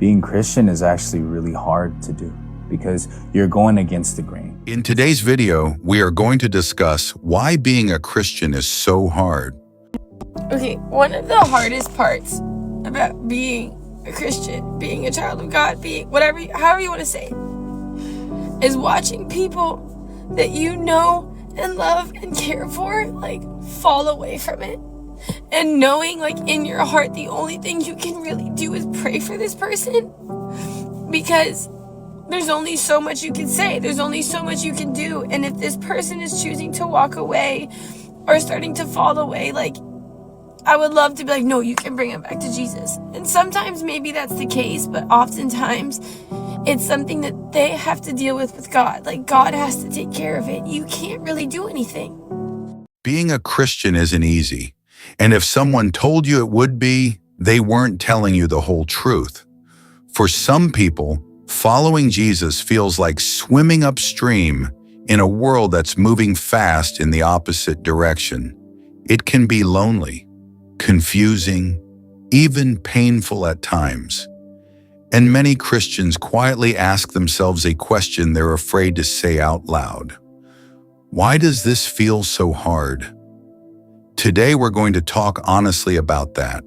Being Christian is actually really hard to do because you're going against the grain. In today's video, we are going to discuss why being a Christian is so hard. Okay, one of the hardest parts about being a Christian, being a child of God, being whatever, however you want to say it, is watching people that you know and love and care for, like, fall away from it. And knowing, like, in your heart, the only thing you can really do is pray for this person. Because there's only so much you can say. There's only so much you can do. And if this person is choosing to walk away or starting to fall away, like, I would love to be like, no, you can bring him back to Jesus. And sometimes maybe that's the case, but oftentimes it's something that they have to deal with God. Like, God has to take care of it. You can't really do anything. Being a Christian isn't easy. And if someone told you it would be, they weren't telling you the whole truth. For some people, following Jesus feels like swimming upstream in a world that's moving fast in the opposite direction. It can be lonely, confusing, even painful at times. And many Christians quietly ask themselves a question they're afraid to say out loud. Why does this feel so hard? Today we're going to talk honestly about that.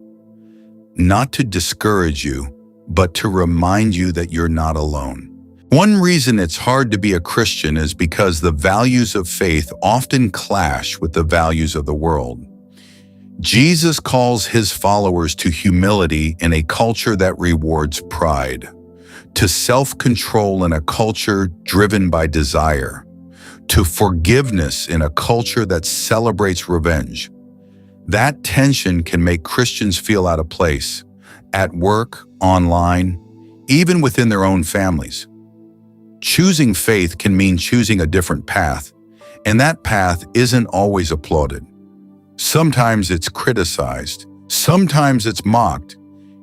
Not to discourage you, but to remind you that you're not alone. One reason it's hard to be a Christian is because the values of faith often clash with the values of the world. Jesus calls his followers to humility in a culture that rewards pride, to self-control in a culture driven by desire, to forgiveness in a culture that celebrates revenge. That tension can make Christians feel out of place, at work, online, even within their own families. Choosing faith can mean choosing a different path, and that path isn't always applauded. Sometimes it's criticized, sometimes it's mocked,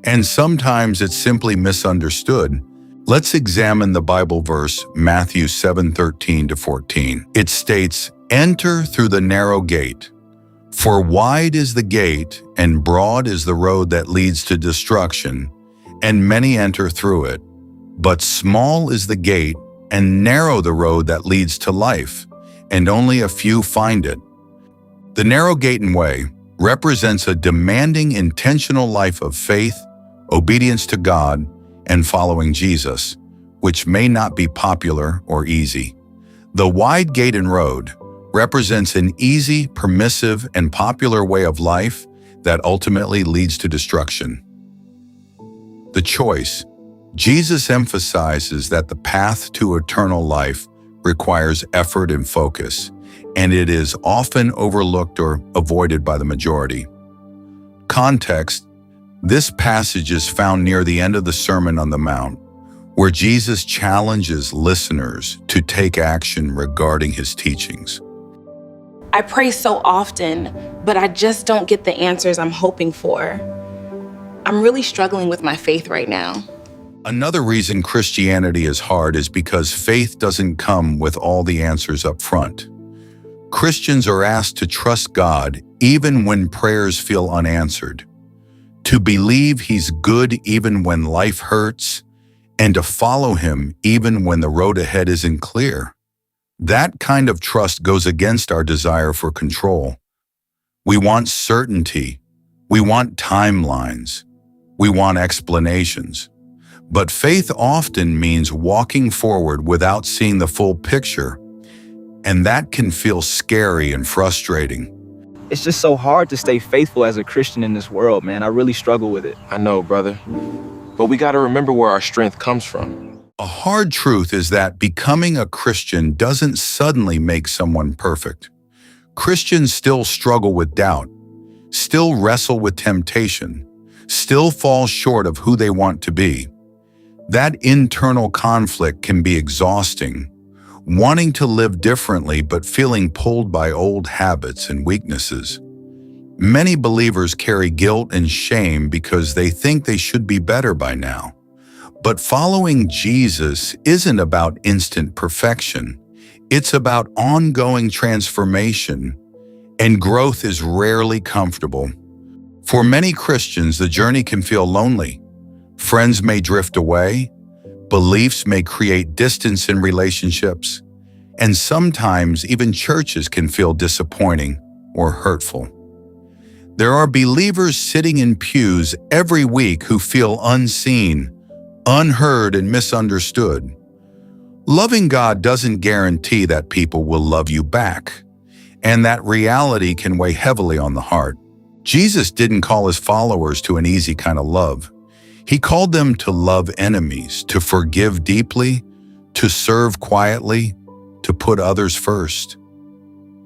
and sometimes it's simply misunderstood. Let's examine the Bible verse, Matthew 7:13-14. It states, "Enter through the narrow gate. For wide is the gate, and broad is the road that leads to destruction, and many enter through it. But small is the gate, and narrow the road that leads to life, and only a few find it." The narrow gate and way represents a demanding, intentional life of faith, obedience to God, and following Jesus, which may not be popular or easy. The wide gate and road represents an easy, permissive, and popular way of life that ultimately leads to destruction. The choice. Jesus emphasizes that the path to eternal life requires effort and focus, and it is often overlooked or avoided by the majority. Context. This passage is found near the end of the Sermon on the Mount, where Jesus challenges listeners to take action regarding his teachings. I pray so often, but I just don't get the answers I'm hoping for. I'm really struggling with my faith right now. Another reason Christianity is hard is because faith doesn't come with all the answers up front. Christians are asked to trust God even when prayers feel unanswered, to believe he's good even when life hurts, and to follow him even when the road ahead isn't clear. That kind of trust goes against our desire for control. We want certainty. We want timelines. We want explanations. But faith often means walking forward without seeing the full picture, and that can feel scary and frustrating. It's just so hard to stay faithful as a Christian in this world, man. I really struggle with it. I know, brother. But we got to remember where our strength comes from. A hard truth is that becoming a Christian doesn't suddenly make someone perfect. Christians still struggle with doubt, still wrestle with temptation, still fall short of who they want to be. That internal conflict can be exhausting, wanting to live differently but feeling pulled by old habits and weaknesses. Many believers carry guilt and shame because they think they should be better by now. But following Jesus isn't about instant perfection. It's about ongoing transformation, and growth is rarely comfortable. For many Christians, the journey can feel lonely. Friends may drift away, beliefs may create distance in relationships, and sometimes even churches can feel disappointing or hurtful. There are believers sitting in pews every week who feel unseen, unheard, and misunderstood. Loving God doesn't guarantee that people will love you back, and that reality can weigh heavily on the heart. Jesus didn't call his followers to an easy kind of love. He called them to love enemies, to forgive deeply, to serve quietly, to put others first.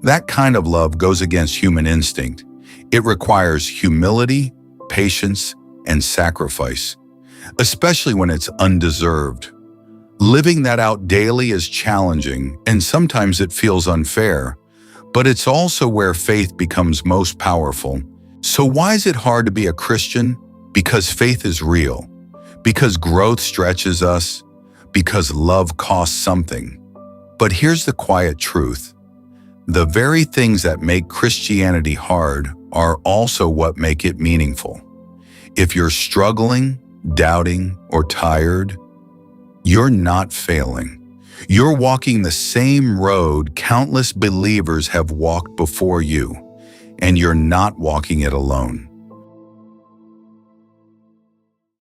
That kind of love goes against human instinct. It requires humility, patience, and sacrifice, especially when it's undeserved. Living that out daily is challenging, and sometimes it feels unfair, but it's also where faith becomes most powerful. So why is it hard to be a Christian? Because faith is real, because growth stretches us, because love costs something. But here's the quiet truth. The very things that make Christianity hard are also what make it meaningful. If you're struggling, doubting, or tired, you're not failing. You're walking the same road countless believers have walked before you, and you're not walking it alone.